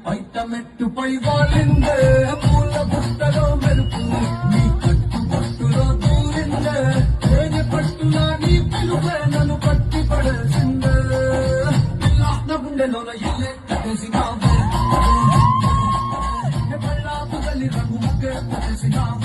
బయట మెట్టుపై వాలిందే పూల బుట్టలో మెరుపు నీ కట్టుబట్టులో దూరిందే తేనె పట్టులా నీ పిలుపే నన్ను పట్టి పడేసిందే నా గుండెలోన ఇల్లే కట్టేసినావే పళ్ళాపు గల్లి రంగు ముగ్గే పట్టేసినావే